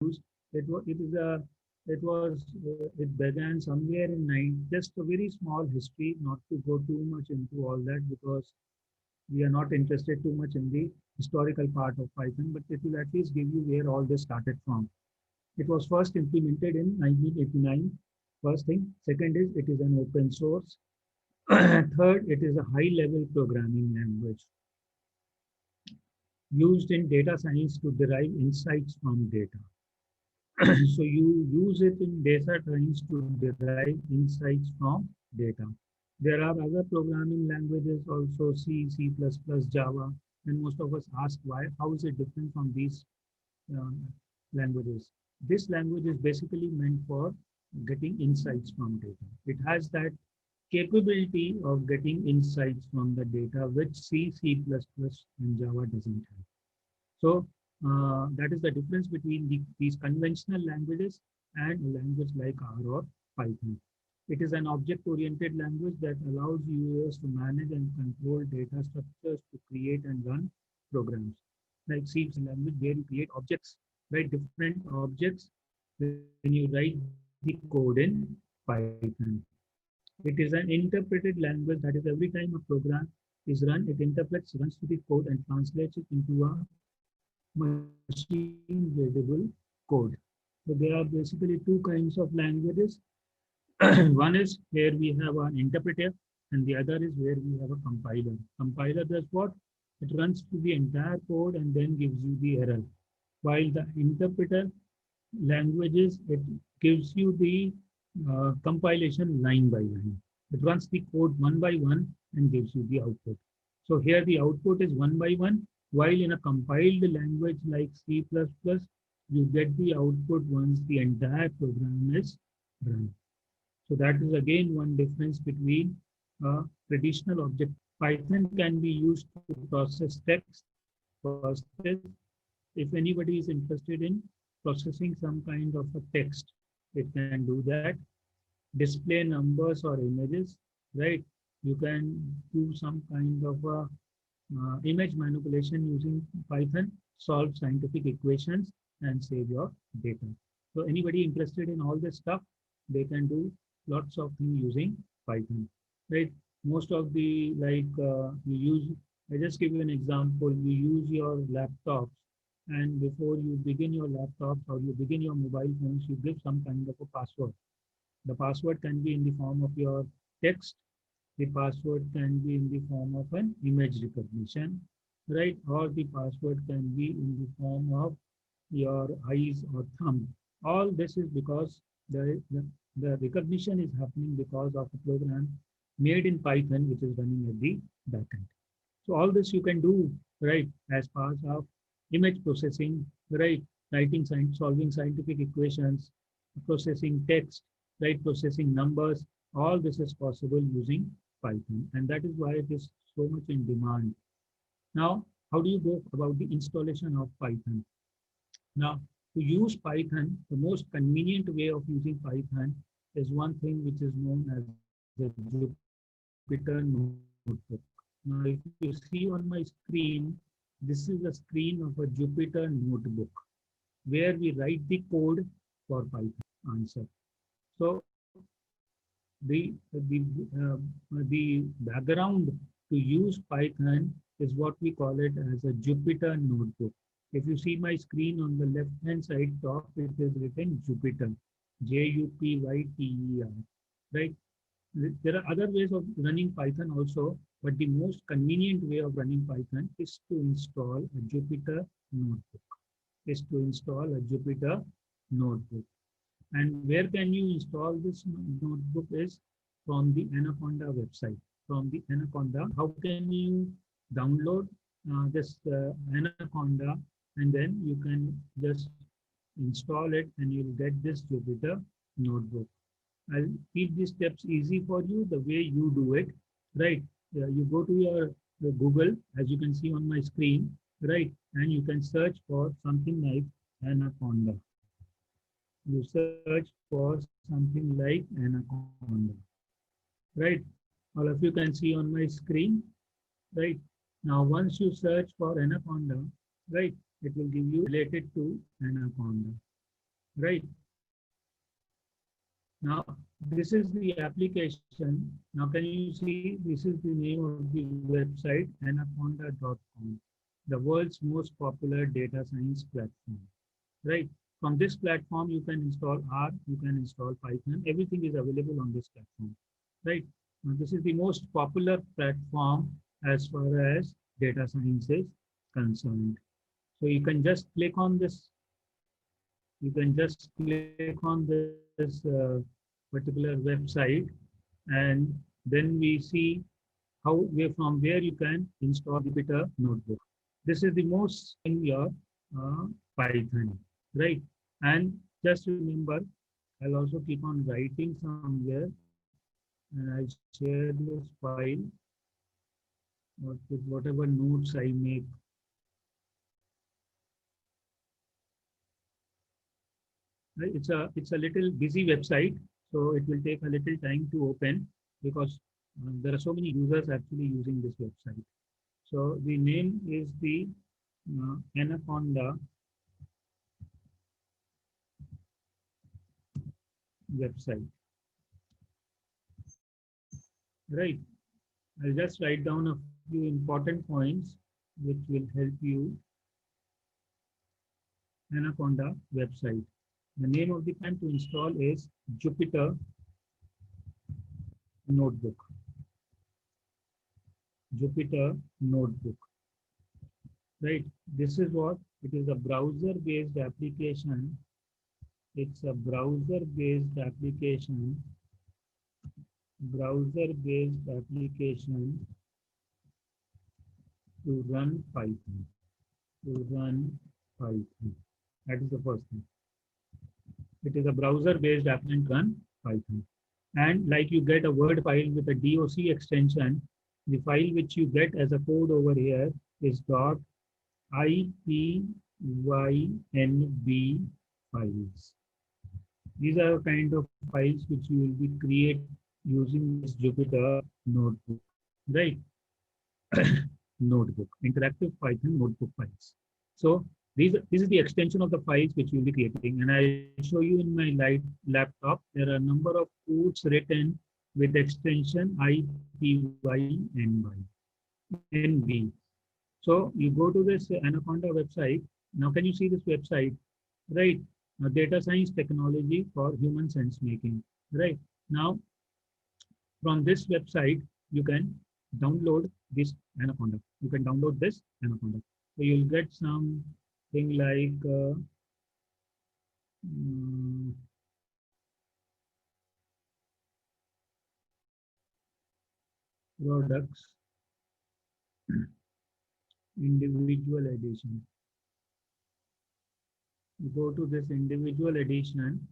It began somewhere in nine. Just a very small history, not to go too much into all that because we are not interested too much in the historical part of Python, but it will at least give you where all this started from. It was first implemented in 1989. First thing. Second is it is an open source. Third, it is a high-level programming language used in data science to derive insights from data. So you use it in data science to derive insights from data. There are other programming languages also, C, C++, Java, and most of us ask why, how is it different from these uh, languages? This language is basically meant for getting insights from data. It has that capability of getting insights from the data, which C, C++, and Java doesn't have. So that is the difference between these conventional languages and a language like R or Python. It is an object-oriented language that allows users to manage and control data structures to create and run programs. Like C is a language where you create objects, right? Different objects when you write the code in Python. It is an interpreted language, that is, every time a program is run, it interprets, runs through the code and translates it into a machine readable code. So there are basically two kinds of languages. One is where we have an interpreter, and the other is where we have a compiler. Compiler does what? It runs through the entire code and then gives you the error. While the interpreter languages, it gives you the compilation line by line. It runs the code one by one and gives you the output. So here the output is one by one, while in a compiled language like C++, you get the output once the entire program is run. So that is again one difference between a traditional object. Python can be used to process text. First is, if anybody is interested in processing some kind of a text, it can do that. Display numbers or images, right? You can do some kind of a image manipulation using Python, solve scientific equations, and save your data. So anybody interested in all this stuff, they can do lots of things using Python, right? Most of the you use. I just give you an example. You use your laptops, and before you begin your laptops or you begin your mobile phones, you give some kind of a password. The password can be in the form of your text. The password can be in the form of an image recognition, right? Or the password can be in the form of your eyes or thumb. All this is because the recognition is happening because of a program made in Python, which is running at the backend. So all this you can do, right, as part of image processing, right, solving scientific equations, processing text, right, processing numbers. All this is possible using Python, and that is why it is so much in demand. Now, how do you go about the installation of Python? Now, to use Python, the most convenient way of using Python is one thing which is known as a Jupyter Notebook. Now, if you see on my screen, this is a screen of a Jupyter Notebook where we write the code for Python answer. So the background to use Python is what we call it as a Jupyter Notebook. If you see my screen on the left hand side top, it is written Jupyter, Jupyter, right? There are other ways of running Python also, but the most convenient way of running Python is to install a Jupyter Notebook. Is to install a Jupyter Notebook. And where can you install this notebook is from the Anaconda website. From the Anaconda, how can you download this Anaconda, and then you can just install it and you'll get this Jupyter Notebook. I'll keep these steps easy for you the way you do it, right? You go to your Google, as you can see on my screen, right? And you can search for something like Anaconda. You search for something like Anaconda, right? All of you can see on my screen, right? Now, once you search for Anaconda, right, it will give you related to Anaconda. right? Now, this is the application. Now, can you see this is the name of the website, anaconda.com, the world's most popular data science platform, right? From this platform, you can install R, you can install Python. Everything is available on this platform, right? Now, this is the most popular platform as far as data science is concerned. So you can just click on this. You can just click on this particular website, and then we see how from where you can install Jupyter Notebook. This is the most in your Python, right? And just remember, I'll also keep on writing somewhere, and I'll share this file with whatever notes I make. Right? It's a little busy website, so it will take a little time to open because there are so many users actually using this website. So the name is the Anaconda website, right? I'll just write down a few important points which will help you. Anaconda website. The name of the plan to install is Jupyter Notebook. Jupyter Notebook. Right. This is what it is, a browser-based application. It's a browser-based application. Browser-based application to run Python. To run Python. That is the first thing. It is a browser-based app and run Python. And like you get a Word file with a DOC extension, the file which you get as a code over here is .ipynb files. These are kind of files which you will be create using this Jupyter Notebook, right? Notebook, interactive Python notebook files. So this is the extension of the files which you'll be creating, and I'll show you in my laptop. There are a number of codes written with extension ipynb. So you go to this Anaconda website. Now, can you see this website? Right. Now, data science technology for human sense making. Right. Now, from this website, you can download this Anaconda. You can download this Anaconda. So you'll get something like products, individual edition. You go to this individual edition,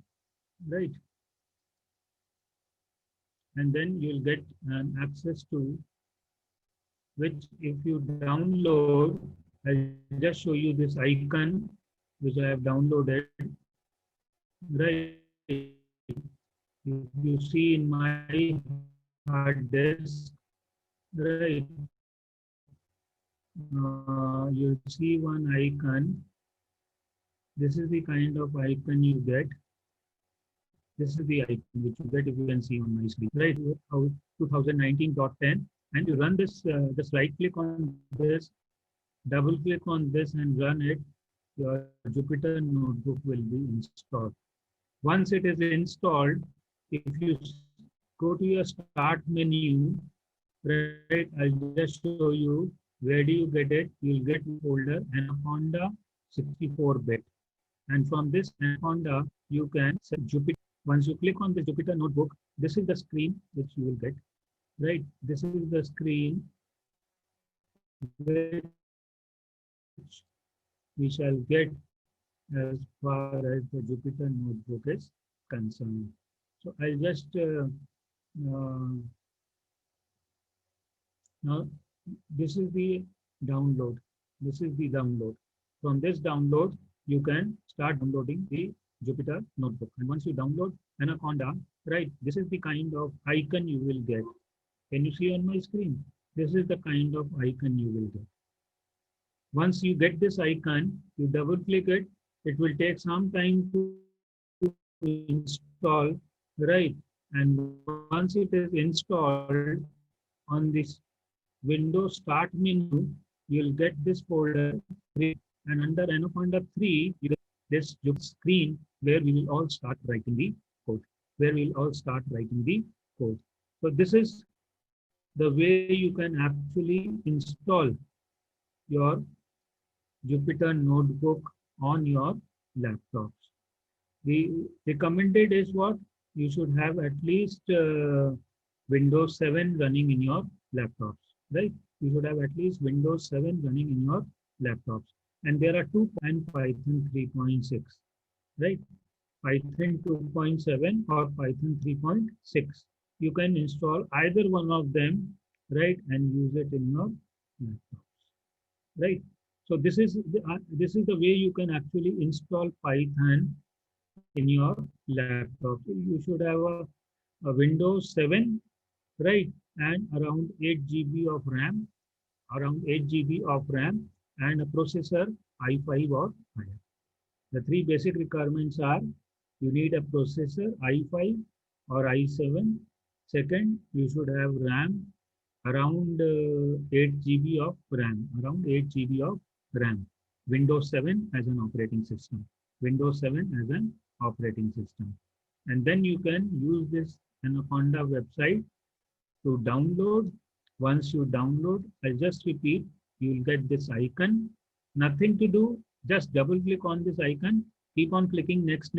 right? And then you'll get an access to which, if you download, I'll just show you this icon which I have downloaded, right? If you see in my hard disk, right, you'll see one icon. This is the kind of icon you get. This is the icon which you get if you can see on my screen, right? 2019.10, and you run this, just right click on this, double click on this and run it. Your Jupyter Notebook will be installed. Once it is installed, if you go to your start menu, right, I'll just show you where do you get it. You'll get the folder Anaconda 64-bit. And from this Anaconda, you can set Jupyter. Once you click on the Jupyter Notebook, this is the screen which you will get, right? This is the screen which we shall get as far as the Jupyter Notebook is concerned. So I'll just now this is the download. This is the download. From this download, you can start downloading the Jupyter Notebook. And once you download Anaconda, right, this is the kind of icon you will get. Can you see on my screen? This is the kind of icon you will get. Once you get this icon, you double click it. It will take some time to to install, right? And once it is installed on this Windows Start menu, you'll get this folder, and under Anaconda 3, you get this screen where we will all start writing the code. So this is the way you can actually install your Jupyter Notebook on your laptops. The recommended is what? You should have at least Windows 7 running in your laptops, right? You should have at least Windows 7 running in your laptops. And there are two and Python 3.6, right? Python 2.7 or Python 3.6. You can install either one of them, right, and use it in your laptops, right? So this is the way you can actually install Python in your laptop. You should have a Windows 7, right, and around 8 GB of RAM, and a processor i5 or higher. The three basic requirements are: you need a processor i5 or i7. Second, you should have RAM around 8 GB of RAM, Windows 7 as an operating system. And then you can use this Anaconda website to download. Once you download, I'll just repeat, you will get this icon. Nothing to do, just double click on this icon, keep on clicking next,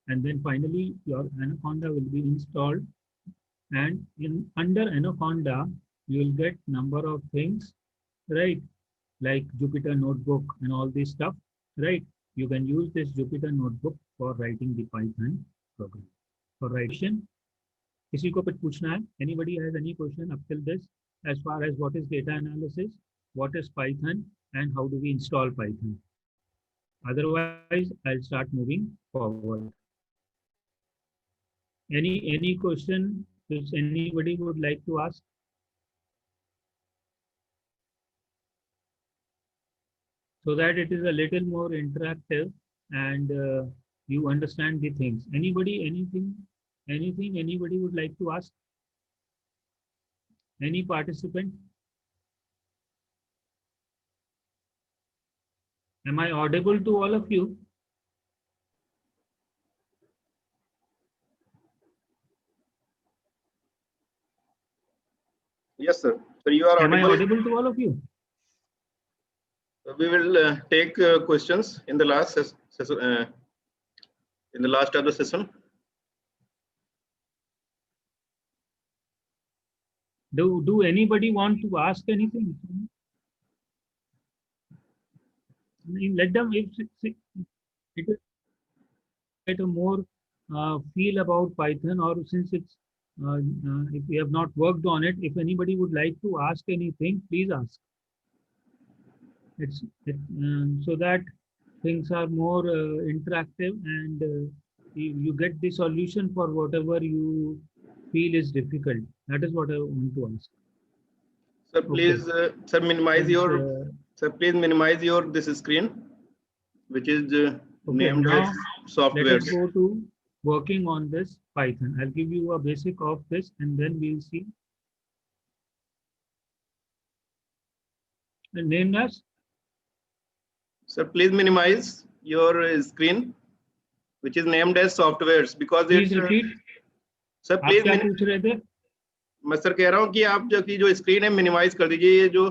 and then finally your Anaconda will be installed. And under Anaconda, you will get number of things, right? Like Jupyter Notebook and all this stuff, right? You can use this Jupyter Notebook for writing the Python program. For writing, किसी को कुछ पूछना है? Anybody has any question up till this as far as what is data analysis, what is Python, and how do we install Python? Otherwise, I'll start moving forward. Any question which anybody would like to ask? So that it is a little more interactive and you understand the things. Anybody, anything anybody would like to ask? Any participant? Am I audible to all of you? Yes, sir. So you are audible. Am I audible to all of you? We will take questions in the last session, in the last of the session. Do anybody want to ask anything? I mean, let them, if it get a more feel about Python, or since it's if we have not worked on it, if anybody would like to ask anything, please ask. So that things are more interactive, and you get the solution for whatever you feel is difficult. That is what I want to ask. Sir, please, sir, minimize your sir, please minimize your this screen, which is named as software. Let us go to working on this Python. I'll give you a basic of this, and then we'll see. And name as? Sir, please minimize your screen, which is named as softwares, because please repeat. Sir, please. क्या पूछ रहे थे? मैं sir कह रहा हूँ कि आप जो स्क्रीन है मिनिमाइज कर दीजिए। ये जो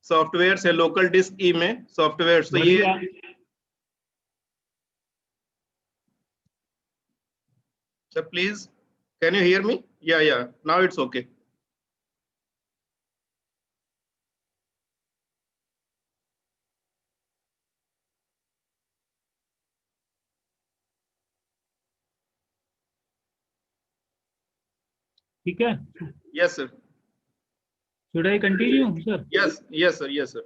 सॉफ्टवेयर है लोकल डिस्क ई में सॉफ्टवेयर, तो ये sir please can you hear me? या नाउ इट्स ओके। ठीक है? Yes, sir. Should I continue, sir? Yes, sir.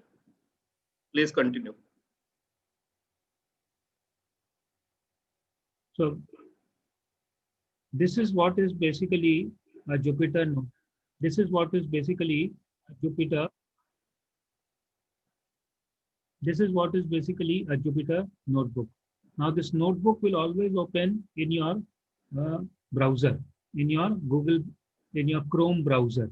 Please continue. So this is what is basically a Jupyter. This is what is basically a Jupyter. This is what is basically a Jupyter notebook. Now this notebook will always open in your browser, in your Google, in your Chrome browser.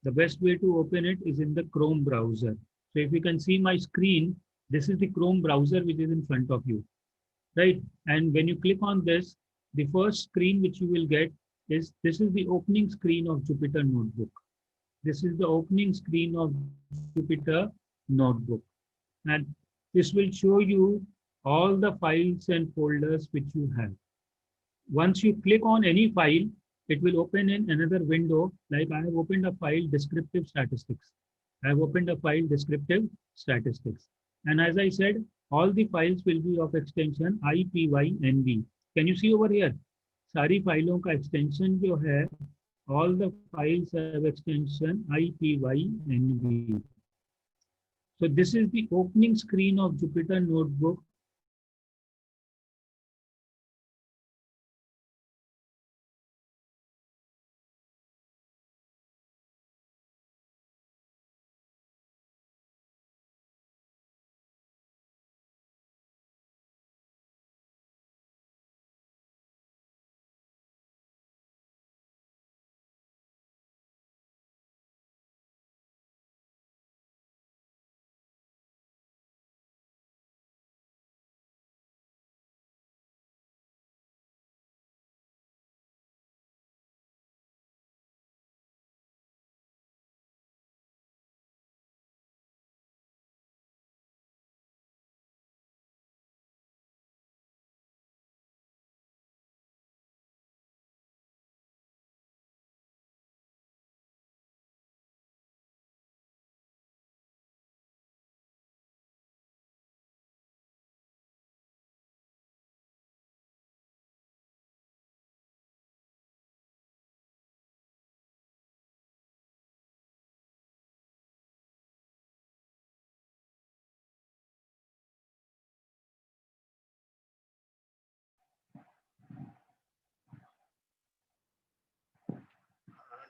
The best way to open it is in the Chrome browser. So if you can see my screen, this is the Chrome browser which is in front of you, right? And when you click on this, the first screen which you will get is, this is the opening screen of Jupyter Notebook. This is the opening screen of Jupyter Notebook. And this will show you all the files and folders which you have. Once you click on any file, it will open in another window. Like I have opened a file, descriptive statistics. I have opened a file, descriptive statistics. And as I said, all the files will be of extension IPYNB. Can you see over here? सारी फाइलों का extension जो है, all the files have extension IPYNB. So this is the opening screen of Jupyter Notebook.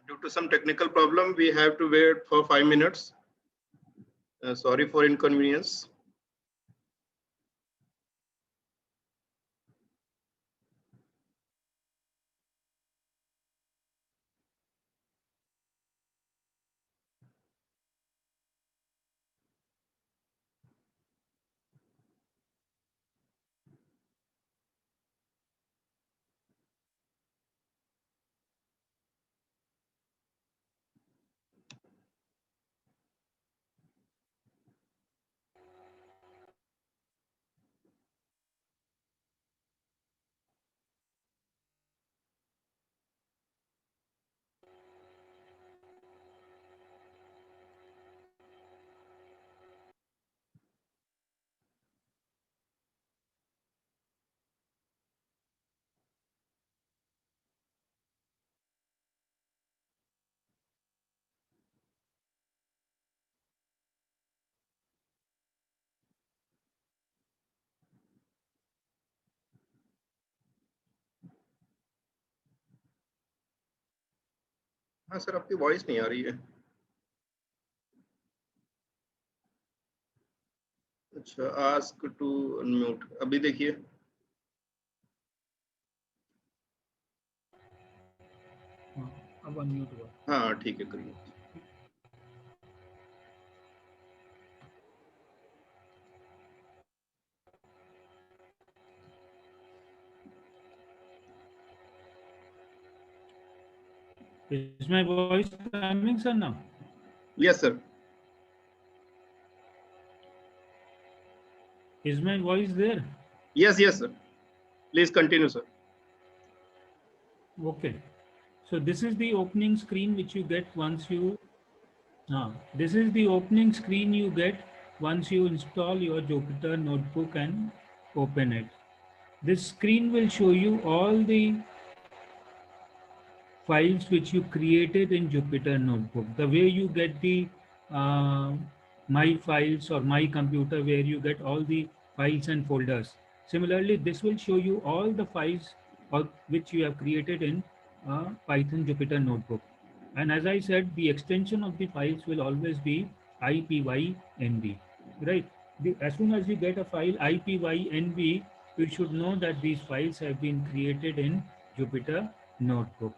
Due to some technical problem, we have to wait for 5 minutes. Sorry for inconvenience. हाँ sir, आपकी voice नहीं आ रही है। अच्छा, ask to unmute, अभी देखिए। अब unmute हुआ। हाँ ठीक है, करिए। Is my voice coming, sir, now? Yes, sir. Is my voice there? Yes, yes, sir. Please continue, sir. Okay. So this is the opening screen which you get once you. This is the opening screen you get once you install your Jupyter Notebook and open it. This screen will show you all the files which you created in Jupyter Notebook. The way you get the My Files or My Computer, where you get all the files and folders. Similarly, this will show you all the files which you have created in Python Jupyter Notebook. And as I said, the extension of the files will always be IPYNB, right? As soon as you get a file IPYNB, you should know that these files have been created in Jupyter Notebook.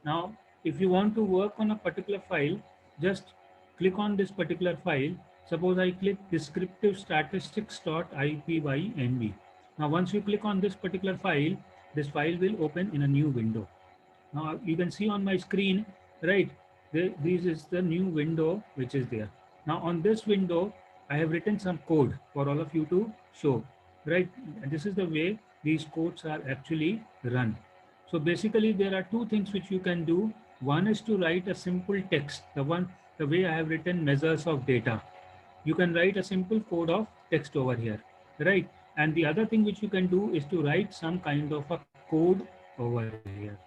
Now, if you want to work on a particular file, just click on this particular file. Suppose I click descriptive statistics.ipynb. Now, once you click on this particular file, this file will open in a new window. Now you can see on my screen, right? This is the new window which is there. Now on this window, I have written some code for all of you to show, right? And this is the way these codes are actually run. So basically there are two things which you can do. One is to write a simple text, the way I have written measures of data. You can write a simple code of text over here, right? And the other thing which you can do is to write some kind of a code over here.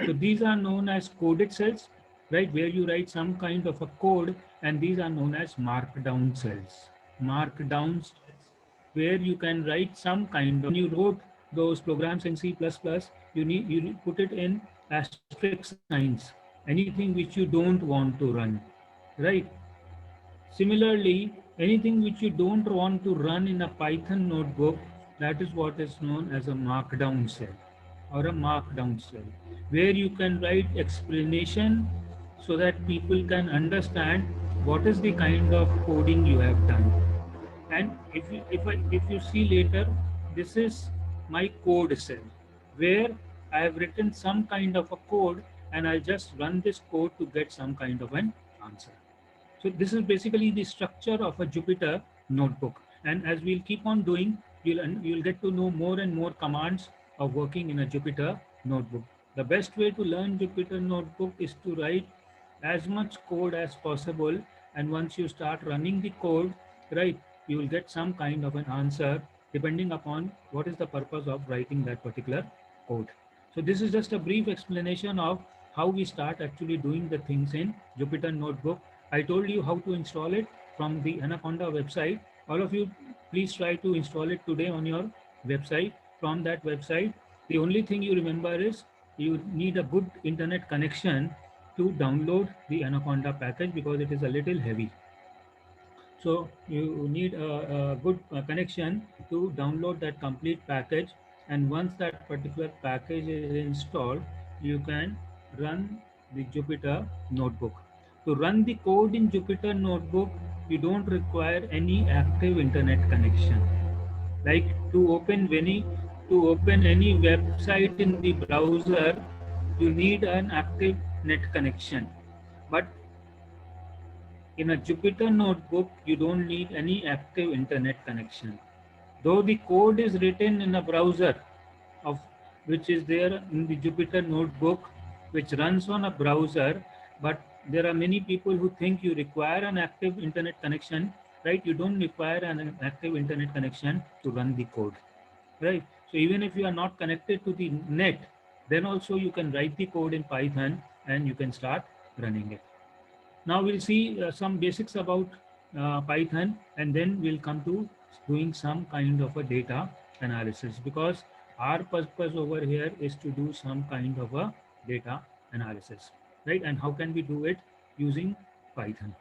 So these are known as coded cells, right? Where you write some kind of a code, and these are known as markdown cells. Markdown cells, where you can write some kind of. When you wrote those programs in C++, you put it in asterisk signs. Anything which you don't want to run, right? Similarly, anything which you don't want to run in a Python notebook, that is what is known as a markdown cell or a markdown cell, where you can write explanation so that people can understand what is the kind of coding you have done. And if you see later, this is my code cell, where I have written some kind of a code, and I'll just run this code to get some kind of an answer. So this is basically the structure of a Jupyter notebook. And as we'll keep on doing, you'll get to know more and more commands of working in a Jupyter notebook. The best way to learn Jupyter notebook is to write as much code as possible. And once you start running the code, right, you will get some kind of an answer depending upon what is the purpose of writing that particular code. So this is just a brief explanation of how we start actually doing the things in Jupyter notebook. I told you how to install it from the Anaconda website. All of you, please try to install it today on your website. From that website, the only thing you remember is you need a good internet connection to download the Anaconda package, because it is a little heavy. So you need a good connection to download that complete package. And once that particular package is installed, you can run the Jupyter notebook. To run the code in Jupyter notebook, you don't require any active internet connection. Like to open any website in the browser, you need an active net connection. But in a Jupyter notebook, you don't need any active internet connection. Though the code is written in a browser which is there in the Jupyter notebook, which runs on a browser, but there are many people who think you require an active internet connection, right? You don't require an active internet connection to run the code, right? So even if you are not connected to the net, then also you can write the code in Python and you can start running it. Now we'll see some basics about Python, and then we'll come to doing some kind of a data analysis, because our purpose over here is to do some kind of a data analysis, right? And how can we do it? Using Python.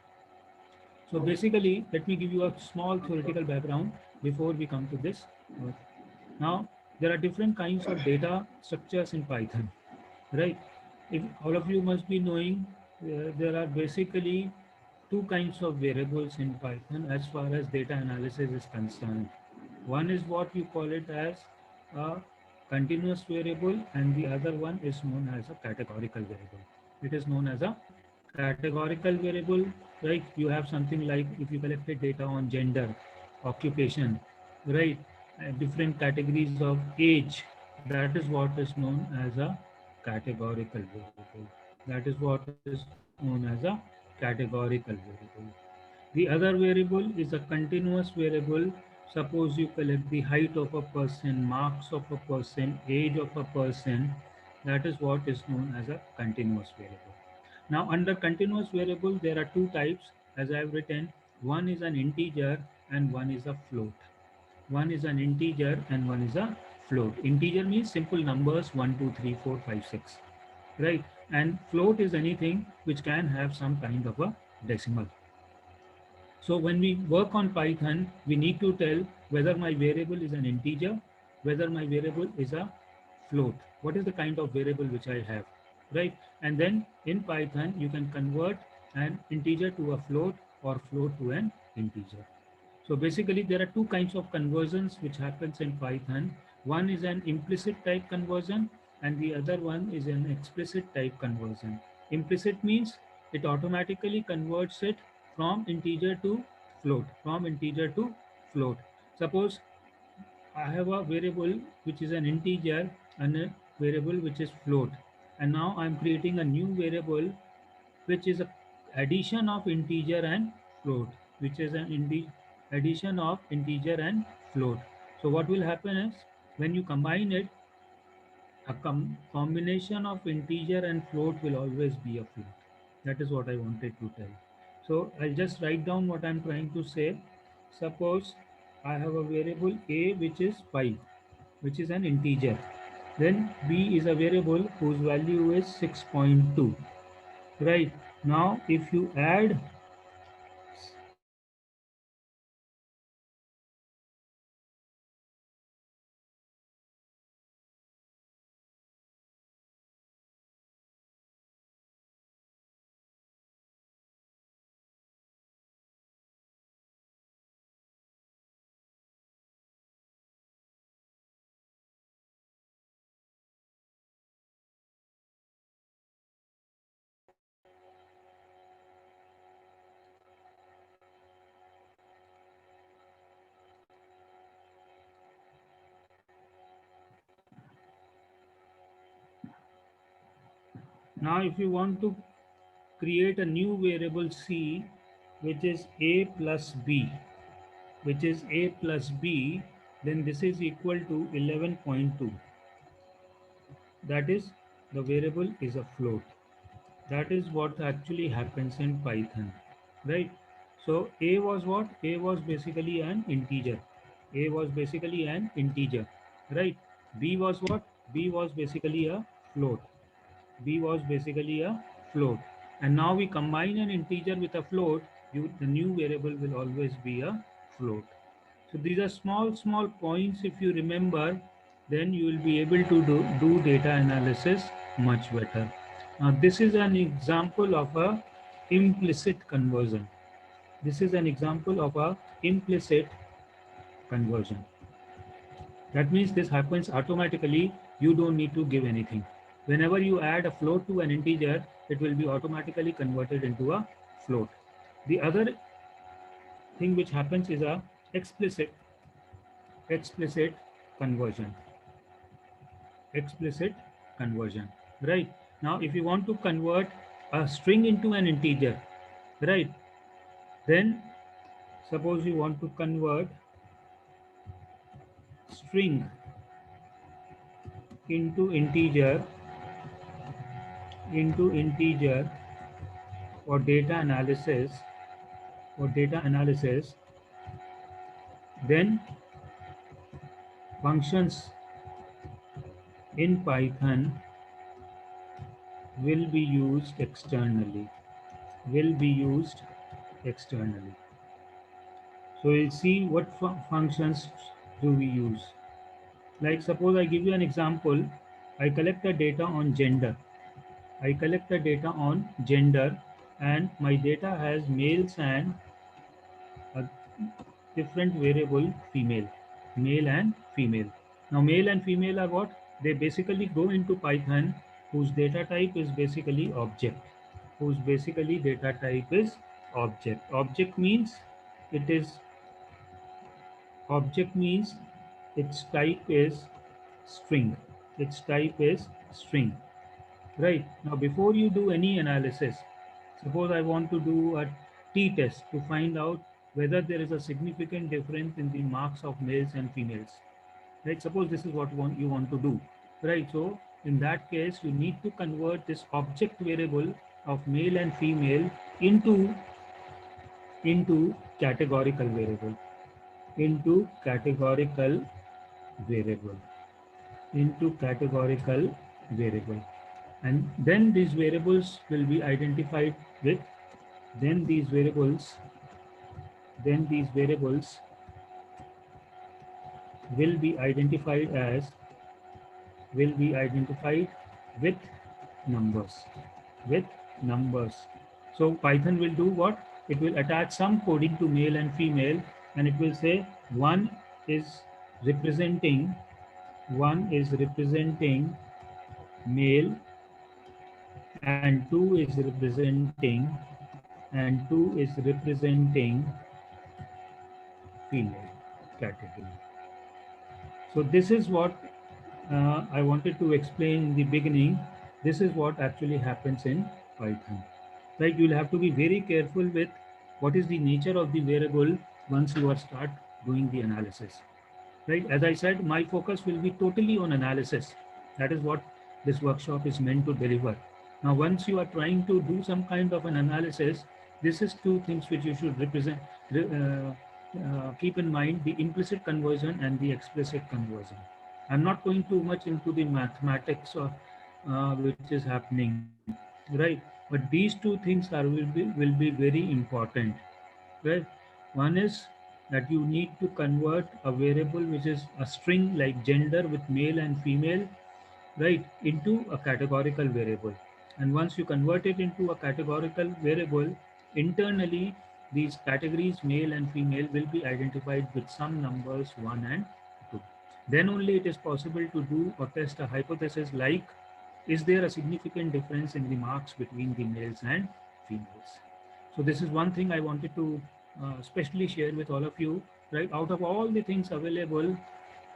So basically, let me give you a small theoretical background before we come to this. Now, there are different kinds of data structures in Python, right? If all of you must be knowing, there are basically two kinds of variables in Python as far as data analysis is concerned. One is what you call it as a continuous variable, and the other one is known as a categorical variable. It is known as a categorical variable, right? You have something like, if you collected data on gender, occupation, right? Different categories of age, that is what is known as a categorical variable. That is what is known as a categorical variable. The other variable is a continuous variable. Suppose you collect the height of a person, marks of a person, age of a person, that is what is known as a continuous variable. Now under continuous variable, there are two types, as I have written. One is an integer and one is a float. One is an integer and one is a float. Integer means simple numbers 1, 2, 3, 4, 5, 6, right? And float is anything which can have some kind of a decimal. So when we work on Python, we need to tell whether my variable is an integer whether my variable is a float. What is the kind of variable which I have, right? And then in Python, you can convert an integer to a float or float to an integer. So basically, there are two kinds of conversions which happens in Python. One is an implicit type conversion and the other one is an explicit type conversion. Implicit means it automatically converts it from integer to float, from integer to float. Suppose I have a variable which is an integer and a variable which is float. And now I'm creating a new variable which is a addition of integer and float, which is an addition of integer and float. So what will happen is when you combine it, a combination of integer and float will always be a float. That is what I wanted to tell. So I'll just write down what I'm trying to say. Suppose I have a variable a which is 5, which is an integer. Then b is a variable whose value is 6.2. Right. Now if you add now if you want to create a new variable c which is a plus b, which is a plus b, then this is equal to 11.2. That is, the variable is a float. That is what actually happens in Python, right? So a was what? A was basically an integer. A was basically an integer, right? B was what? B was basically a float. B was basically a float. And now we combine an integer with a float, the new variable will always be a float. So these are small points. If you remember, then you will be able to do data analysis much better. Now this is an example of a implicit conversion. This is an example of a implicit conversion. That means this happens automatically. You don't need to give anything. Whenever you add a float to an integer, it will be automatically converted into a float. The other thing which happens is a explicit conversion. Explicit conversion, right? Now, if you want to convert a string into an integer, right? Then suppose you want to convert string into integer for data analysis, then functions in Python will be used externally. So we'll see what functions do we use. Like suppose I give you an example, I collect the data on gender. And my data has males and a different variable female, male and female. Now male and female are what? They basically go into Python whose data type is basically object. Object means it is object means its type is string. Right. Now before you do any analysis, suppose I want to do a t-test to find out whether there is a significant difference in the marks of males and females. Right. Suppose this is what you want to do. Right. So in that case, you need to convert this object variable of male and female into categorical variable. And then these variables will be identified with, then these variables will be identified with numbers, with numbers. So Python will do what? It will attach some coding to male and female, and it will say one is representing male, and two is representing female category. So this is what I wanted to explain in the beginning. This is what actually happens in Python. Right? You'll have to be very careful with what is the nature of the variable once you are start doing the analysis. Right? As I said, my focus will be totally on analysis. That is what this workshop is meant to deliver. Now, once you are trying to do some kind of an analysis, this is two things which you should keep in mind: the implicit conversion and the explicit conversion. I'm not going too much into the mathematics of which is happening, right? But these two things will be very important, right? One is that you need to convert a variable which is a string like gender with male and female, right, into a categorical variable. And once you convert it into a categorical variable, internally these categories, male and female, will be identified with some numbers 1 and 2. Then only it is possible to do or test a hypothesis like, is there a significant difference in the marks between the males and females? So this is one thing I wanted to especially share with all of you, right? Out of all the things available,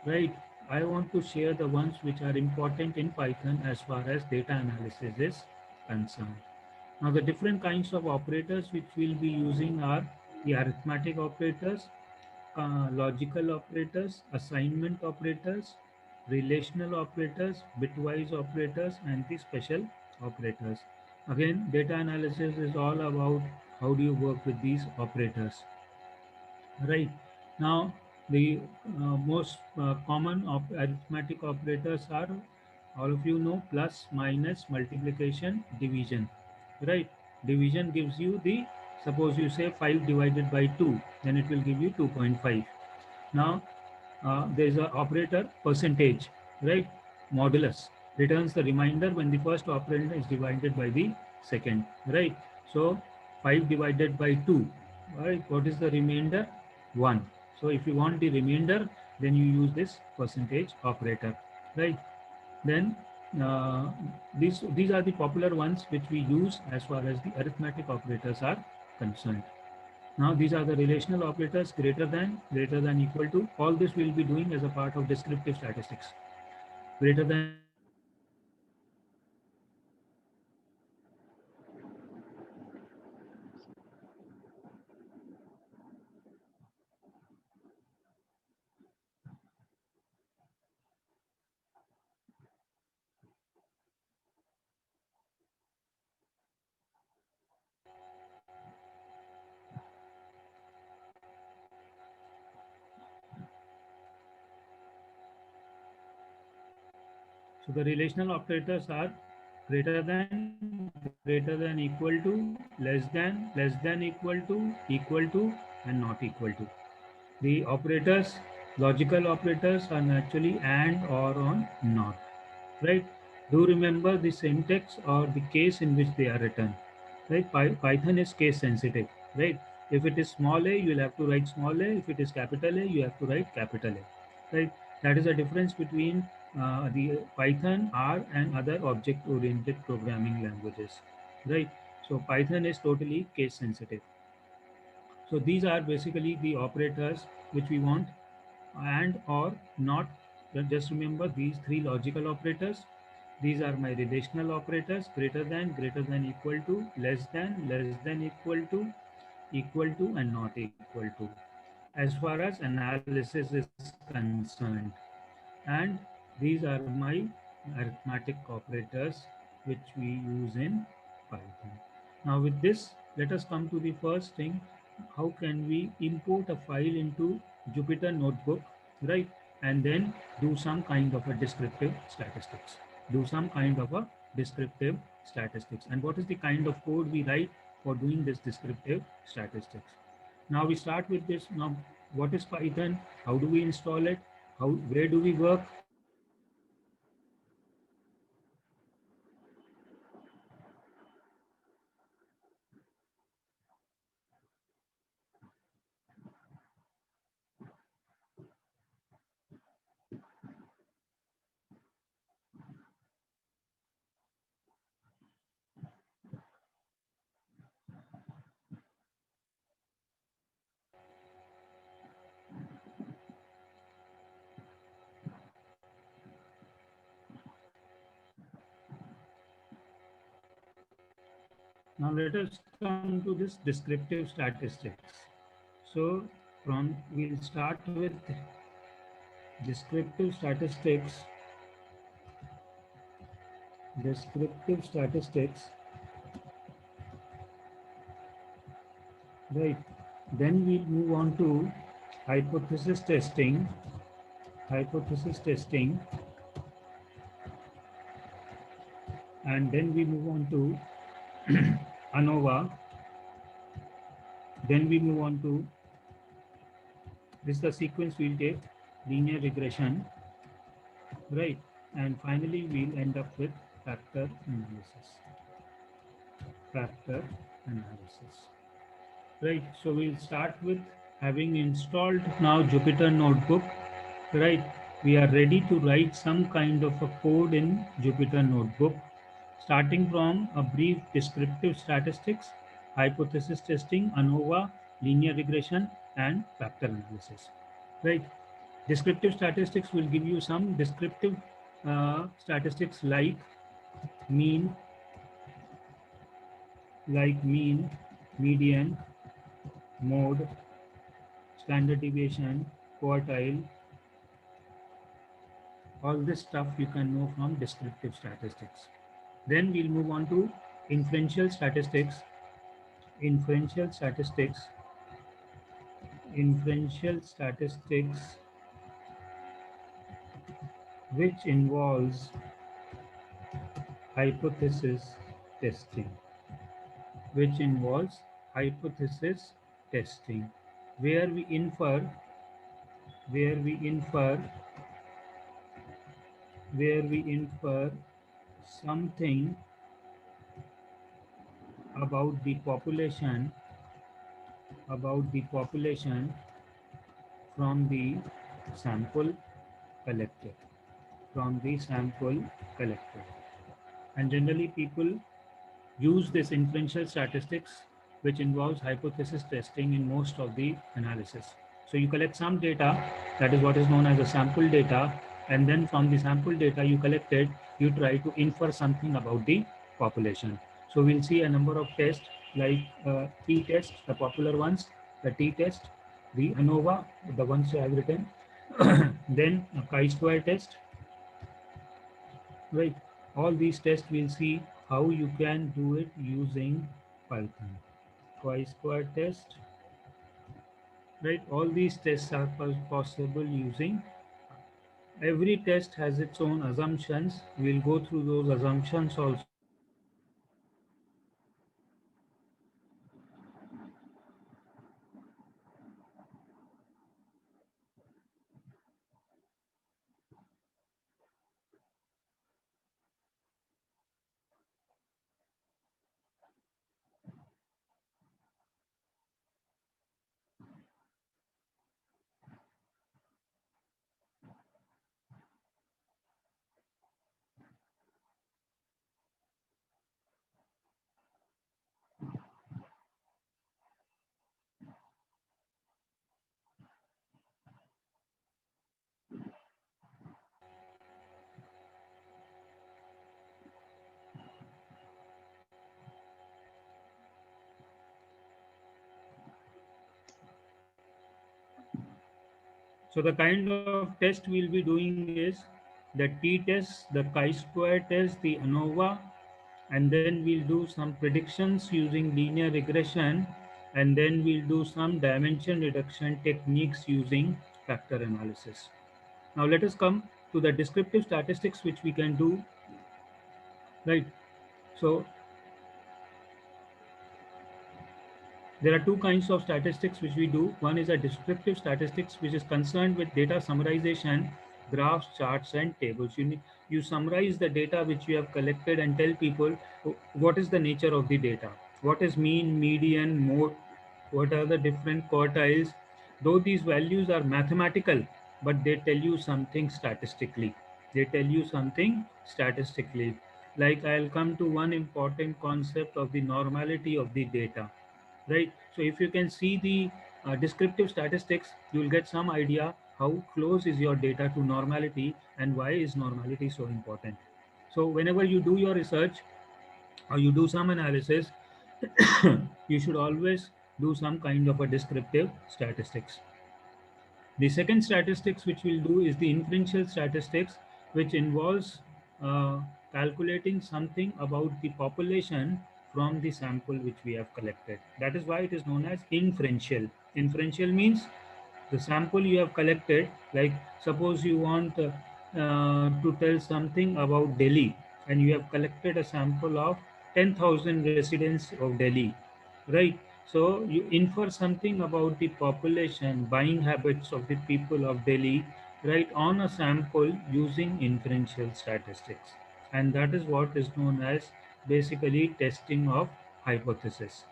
right, I want to share the ones which are important in Python as far as data analysis is concerned. Now, the different kinds of operators which we'll be using are the arithmetic operators, logical operators, assignment operators, relational operators, bitwise operators, and the special operators. Again, data analysis is all about how do you work with these operators. Right. Now, the most common arithmetic operators are, all of you know, plus, minus, multiplication, division. Right. Division gives you the, suppose you say 5 divided by 2, then it will give you 2.5. Now, there is an operator percentage, right? Modulus returns the remainder when the first operand is divided by the second, right? So 5 divided by 2, right? What is the remainder? 1. So if you want the remainder, then you use this percentage operator, right? Then these are the popular ones which we use as far as the arithmetic operators are concerned. Now these are the relational operators: greater than, equal to. All this we'll be doing as a part of descriptive statistics. Greater than, equal to, less than, less than, equal to, and not equal to. Right? Now these are the relational operators. So the relational operators are greater than, equal to, less than, equal to, and not equal to. The operators, logical operators, are naturally and or on not. Right? Do remember the syntax or the case in which they are written. Right? Python is case sensitive. Right? If it is small a, you will have to write small a. If it is capital A, you have to write capital A. Right? That is the difference between the Python, R, and other object-oriented programming languages. Right? So Python is totally case sensitive. So these are basically the operators which we want, and or not. Just remember these three logical operators. These are my relational operators: greater than, equal to, less than, equal to, and not equal to, as far as analysis is concerned. And these are my arithmetic operators which we use in Python. Now with this, let us come to the first thing. How can we import a file into Jupyter Notebook, right? And then do some kind of a descriptive statistics. Do some kind of a descriptive statistics. And what is the kind of code we write for doing this descriptive statistics? Now we start with this. Now, what is Python? How do we install it? where do we work? Now let us come to this descriptive statistics. So we'll start with descriptive statistics. Descriptive statistics, right? Then we'll move on to hypothesis testing. Hypothesis testing, and then we move on to ANOVA. Then we move on to, this is the sequence we'll take, linear regression, right? And finally, we'll end up with factor analysis. Factor analysis, right? So we'll start with having installed now Jupyter Notebook, right? We are ready to write some kind of a code in Jupyter Notebook, starting from a brief descriptive statistics, hypothesis testing, ANOVA, linear regression, and factor analysis, right? Descriptive statistics will give you some descriptive statistics like mean, median, mode, standard deviation, quartile. All this stuff you can know from descriptive statistics. Then we'll move on to inferential statistics. Inferential statistics which involves hypothesis testing. Where we infer something about the population from the sample collected. And generally people use this inferential statistics, which involves hypothesis testing in most of the analysis. So you collect some data, that is what is known as the sample data, and then from the sample data you collected, you try to infer something about the population. So we'll see a number of tests like t-test, the popular ones, the t-test, the ANOVA, the ones I have written, then a chi-square test, right? All these tests we'll see how you can do it using Python. Chi-square test, right? All these tests are possible using. Every test has its own assumptions. We'll go through those assumptions also. So the kind of test we'll be doing is the t-test, the chi-square test, the ANOVA, and then we'll do some predictions using linear regression, and then we'll do some dimension reduction techniques using factor analysis. Now let us come to the descriptive statistics which we can do, right? So There are two kinds of statistics which we do. One is a descriptive statistics, which is concerned with data summarization, graphs, charts, and tables. You summarize the data which you have collected and tell people what is the nature of the data. What is mean, median, mode, what are the different quartiles. Though these values are mathematical, but they tell you something statistically. They tell you something statistically. Like I'll come to one important concept of the normality of the data, right? So if you can see the descriptive statistics, you will get some idea how close is your data to normality and why is normality so important. So whenever you do your research or you do some analysis, you should always do some kind of a descriptive statistics. The second statistics which we'll do is the inferential statistics, which involves uh, calculating something about the population from the sample which we have collected. That is why it is known as inferential. Inferential means the sample you have collected, like suppose you want to tell something about Delhi and you have collected a sample of 10,000 residents of Delhi, right? So you infer something about the population, buying habits of the people of Delhi, right, on a sample using inferential statistics. And that is what is known as basically testing of hypothesis.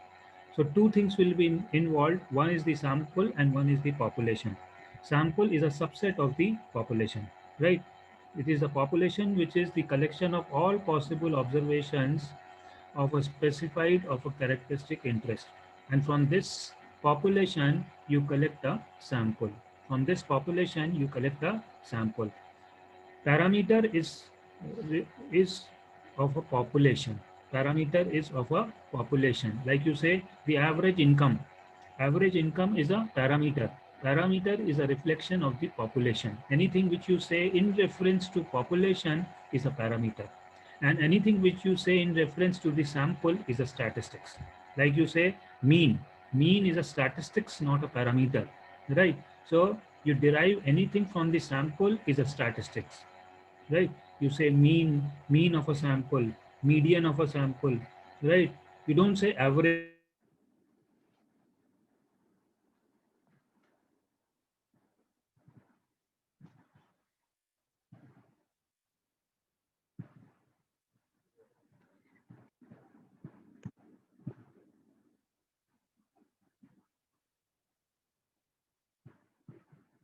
So two things will be involved. One is the sample and one is the population. Sample is a subset of the population, right? It is the population which is the collection of all possible observations of a specified of a characteristic interest. And from this population, you collect a sample. From this population, you collect a sample. Parameter is of a population. Parameter is of a population. Like you say, the average income. Average income is a parameter. Parameter is a reflection of the population. Anything which you say in reference to population is a parameter. And anything which you say in reference to the sample is a statistics. Like you say, mean. Mean is a statistics, not a parameter, right? So you derive anything from the sample is a statistics, right? You say mean of a sample, median of a sample, right? You don't say average of a sample. Average of a sample is a statistics. Mean of a sample is a parameter. Median of a sample is a statistics. So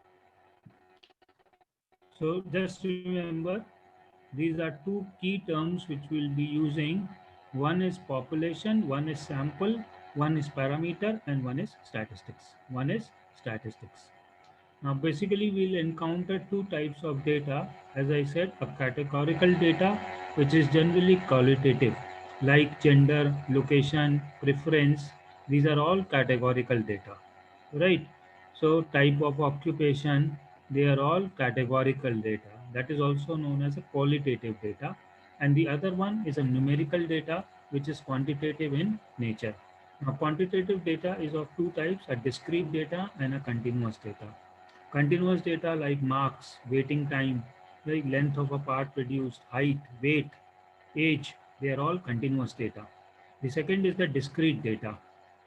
you derive anything from the sample is a statistics. So just remember, these are two key terms which we'll be using. One is population, one is sample, one is parameter, and one is statistics. One is statistics. Now, basically, we'll encounter two types of data. As I said, a categorical data, which is generally qualitative, like gender, location, preference. These are all categorical data, right? So, type of occupation, they are all categorical data. That is also known as a qualitative data. And the other one is a numerical data, which is quantitative in nature. Now, quantitative data is of two types, a discrete data and a continuous data. Continuous data like marks, waiting time, like length of a part produced, height, weight, age, they are all continuous data. The second is the discrete data,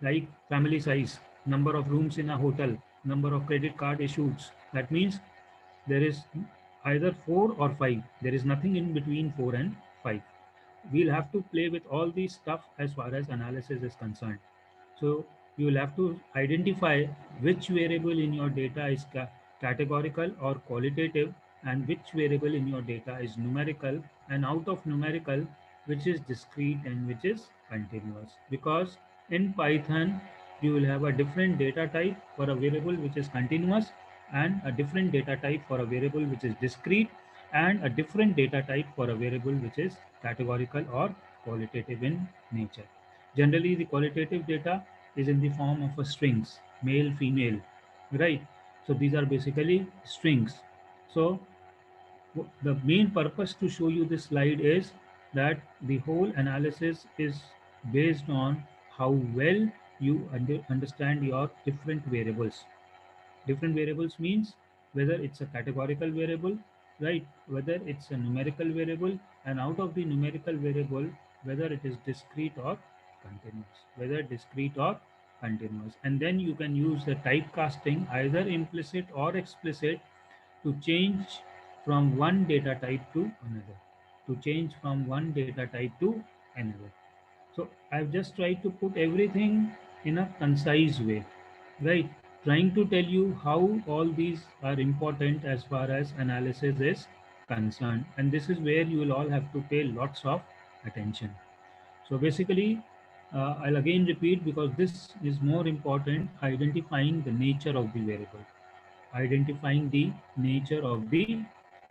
like family size, number of rooms in a hotel, number of credit card issues. That means there is either 4 or 5. There is nothing in between 4 and 5. We'll have to play with all these stuff as far as analysis is concerned. So you will have to identify which variable in your data is categorical or qualitative, and which variable in your data is numerical, and out of numerical, which is discrete and which is continuous. Because in Python, you will have a different data type for a variable which is continuous, and a different data type for a variable which is discrete, and a different data type for a variable which is categorical or qualitative in nature. Generally, the qualitative data is in the form of a strings, male, female, right? So these are basically strings. So the main purpose to show you this slide is that the whole analysis is based on how well you understand your different variables. Different variables means whether it's a categorical variable, right? Whether it's a numerical variable, and out of the numerical variable, whether it is discrete or continuous, whether discrete or continuous. And then you can use the typecasting, either implicit or explicit, to change from one data type to another, to change from one data type to another. So I've just tried to put everything in a concise way, right? Trying to tell you how all these are important as far as analysis is concerned. And this is where you will all have to pay lots of attention. So basically, I'll again repeat because this is more important, identifying the nature of the variable, identifying the nature of the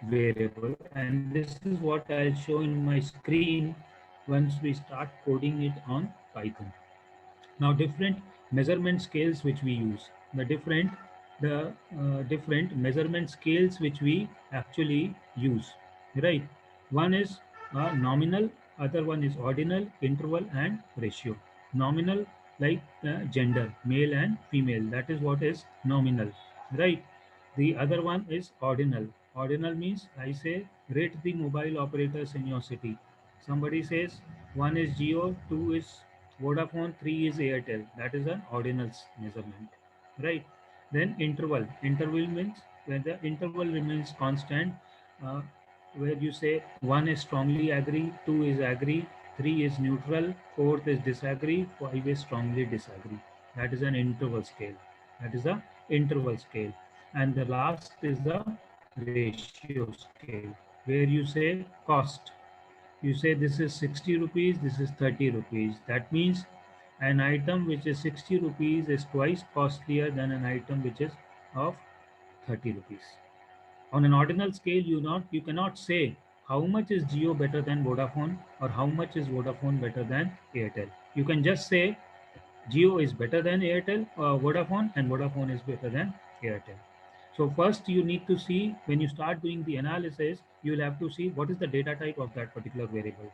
variable. And this is what I'll show in my screen once we start coding it on Python. Now different measurement scales which we use, the different measurement scales which we actually use, right? One is nominal, other one is ordinal, interval, and ratio. Nominal, like gender, male and female, that is what is nominal, right? The other one is ordinal. Ordinal means I say rate the mobile operators in your city. Somebody says one is Geo, two is Vodafone, 3 is Airtel. That is an ordinal measurement, right? Then interval. Interval means when the interval remains constant, uh, where you say 1 is strongly agree, 2 is agree, 3 is neutral, 4th is disagree, 5 is strongly disagree. That is an interval scale. That is a interval scale. And the last is the ratio scale, where you say cost. You say this is 60 rupees, this is 30 rupees. That means an item which is 60 rupees is twice costlier than an item which is of 30 rupees. On an ordinal scale, you cannot say how much is Geo better than Vodafone or how much is Vodafone better than Airtel. You can just say Geo is better than Airtel or Vodafone, and Vodafone is better than Airtel. So first you need to see, when you start doing the analysis, you will have to see what is the data type of that particular variable.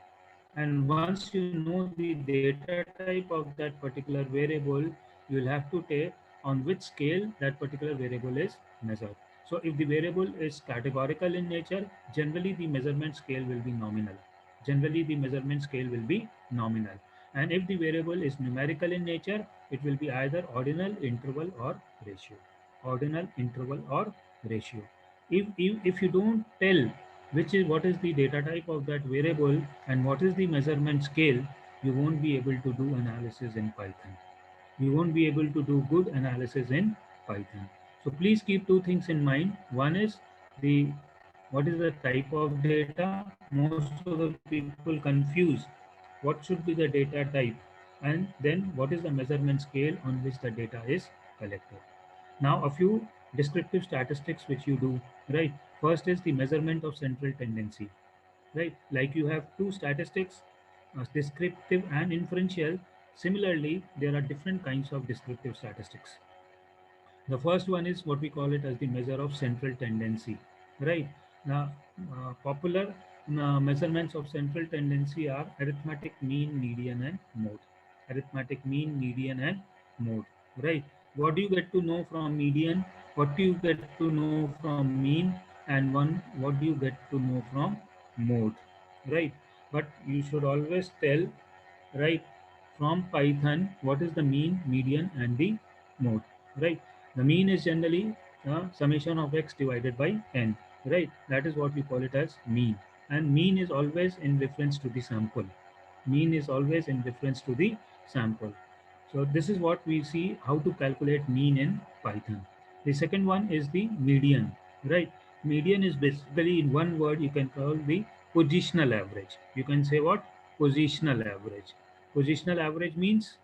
And once you know the data type of that particular variable, you will have to take on which scale that particular variable is measured. So if the variable is categorical in nature, generally the measurement scale will be nominal. Generally the measurement scale will be nominal. And if the variable is numerical in nature, it will be either ordinal, interval, or ratio. Ordinal, interval, or ratio. If you don't tell which is what is the data type of that variable and what is the measurement scale, you won't be able to do analysis in Python. You won't be able to do good analysis in Python. So please keep two things in mind. One is the what is the type of data. Most of the people confuse what should be the data type, and then what is the measurement scale on which the data is collected. Now a few descriptive statistics which you do, right? First is the measurement of central tendency, right? Like you have two statistics, descriptive and inferential. Similarly, there are different kinds of descriptive statistics. The first one is what we call it as the measure of central tendency, right? Now, popular measurements of central tendency are arithmetic mean, median, and mode. Arithmetic mean, median, and mode, right? What do you get to know from median? What do you get to know from mean? And what do you get to know from mode, right? But you should always tell, right, from Python what is the mean, median, and the mode, right? The mean is generally summation of x divided by n, right? That is what we call it as mean. And mean is always in reference to the sample. Mean is always in reference to the sample. So this is what we see how to calculate mean in Python. The second one is the median, right? Median is basically, in one word, you can call the positional average. You can say what? Positional average. Positional average means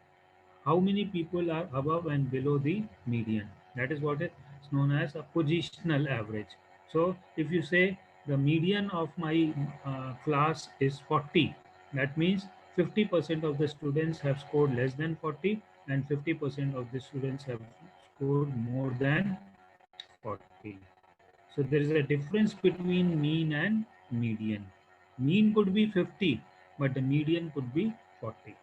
how many people are above and below the median. That is what is known as a positional average. So if you say the median of my class is 40, that means 50% of the students have scored less than 40 and 50% of the students have scored more than 40. So there is a difference between mean and median. Mean could be 50, but the median could be 40.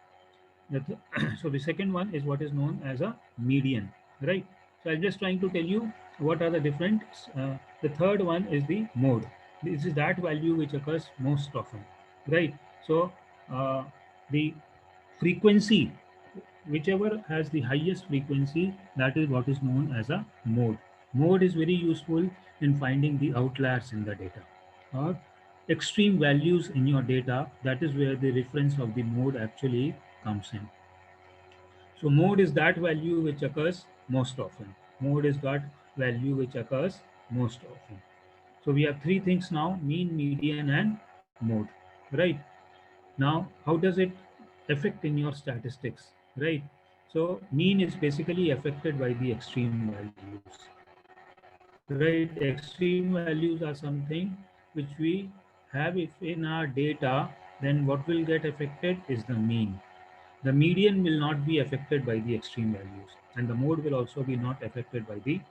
So the second one is what is known as a median, right? So I'm just trying to tell you what are the different? The third one is the mode. This is that value which occurs most often, right? So uh, the frequency, whichever has the highest frequency, that is what is known as a mode. Mode is very useful in finding the outliers in the data or extreme values in your data. That is where the reference of the mode actually comes in. So mode is that value which occurs most often. Mode is that value which occurs most often. So we have three things now: mean, median, and mode. Right? Now, how does it affect in your statistics? Right? So mean is basically affected by the extreme values. Right? Extreme values are something which we have if in our data, then what will get affected is the mean. The median will not be affected by the extreme values, and the mode will also be not affected by the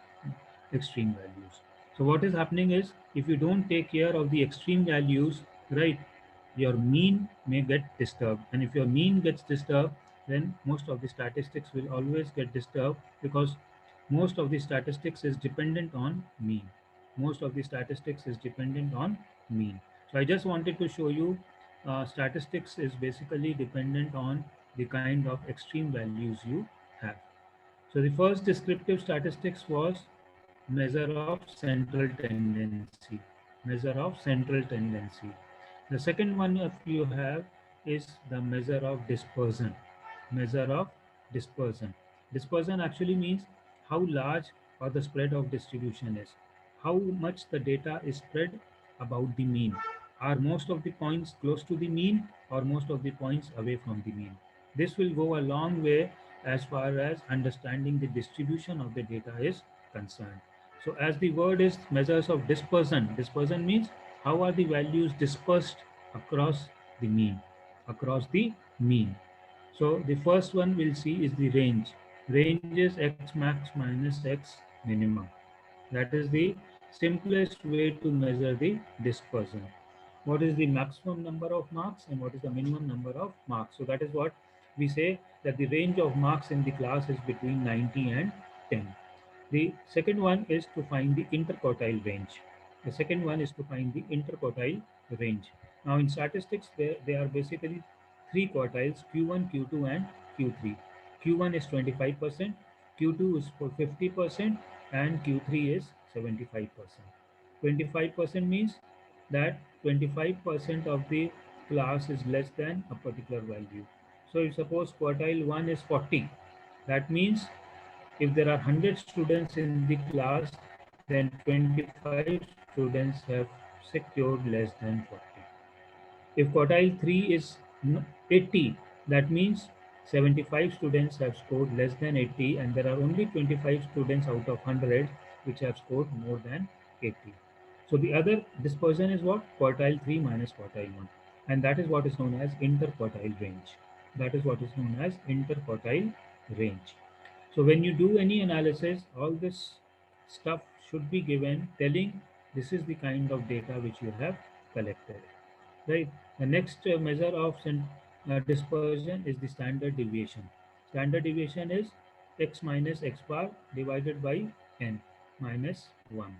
extreme values. So what is happening is, if you don't take care of the extreme values, right, your mean may get disturbed. And if your mean gets disturbed, then most of the statistics will always get disturbed, because most of the statistics is dependent on mean. Most of the statistics is dependent on mean. So I just wanted to show you statistics is basically dependent on the kind of extreme values you have. So the first descriptive statistics was measure of central tendency. Measure of central tendency. The second one if you have is the measure of dispersion. Measure of dispersion. Dispersion actually means how large or the spread of distribution is. How much the data is spread about the mean. Are most of the points close to the mean or most of the points away from the mean? This will go a long way as far as understanding the distribution of the data is concerned. So as the word is measures of dispersion, dispersion means how are the values dispersed across the mean, across the mean. So the first one we'll see is the range. Range is x max minus x minimum. That is the simplest way to measure the dispersion. What is the maximum number of marks and what is the minimum number of marks? So that is what we say, that the range of marks in the class is between 90 and 10. The second one is to find the interquartile range. The second one is to find the interquartile range. Now in statistics, there are basically three quartiles: Q1, Q2, and Q3. Q1 is 25%, Q2 is for 50%, and Q3 is 75%. 25% means that 25% of the class is less than a particular value. So if suppose quartile 1 is 40, that means if there are 100 students in the class, then 25 students have secured less than 40. If quartile 3 is 80, that means 75 students have scored less than 80, and there are only 25 students out of 100 which have scored more than 80. So the other dispersion is what? Quartile 3 minus quartile 1. And that is what is known as interquartile range. That is what is known as interquartile range. So when you do any analysis, all this stuff should be given telling this is the kind of data which you have collected. Right. The next measure of dispersion is the standard deviation. Standard deviation is x minus x bar divided by n minus 1.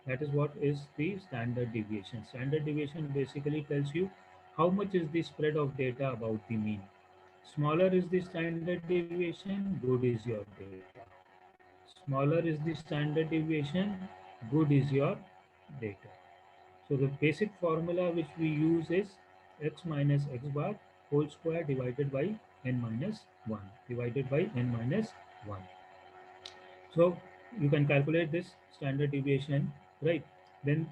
That is what is the standard deviation. Standard deviation basically tells you how much is the spread of data about the mean. Smaller is the standard deviation, good is your data. Smaller is the standard deviation, good is your data. So the basic formula which we use is x minus x bar whole square divided by n minus 1, divided by n minus 1. So you can calculate this standard deviation, right? Then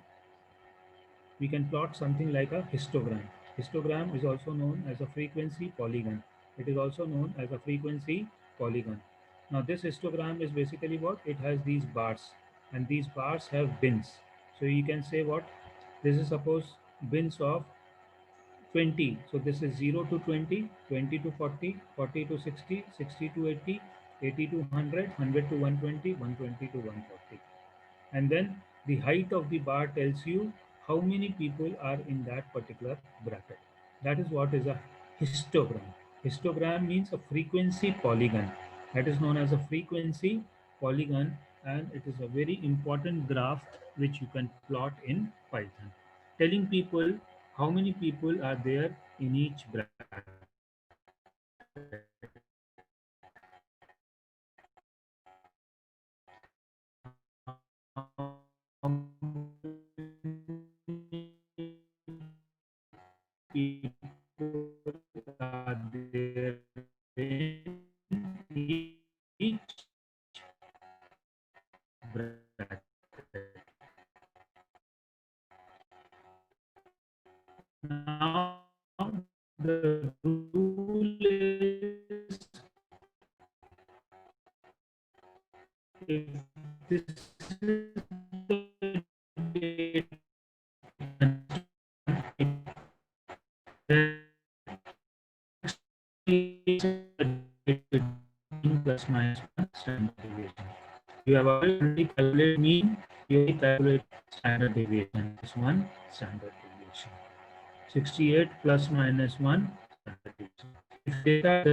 we can plot something like a histogram. Histogram is also known as a frequency polygon. It is also known as a frequency polygon. Now this histogram is basically what? It has these bars, and these bars have bins. So you can say what? This is suppose bins of 20. So this is 0 to 20, 20 to 40, 40 to 60, 60 to 80, 80 to 100, 100 to 120, 120 to 140. And then the height of the bar tells you how many people are in that particular bracket. That is what is a histogram. Histogram means a frequency polygon. That is known as a frequency polygon. and it is a very important graph which you can plot in Python, telling people how many people are there in each bracket. Now the rule is, if this is the date, then plus minus 1 standard deviation. You have already calculated mean, you already calculate standard deviation. This one standard deviation. 68 plus minus 1 standard deviation. If data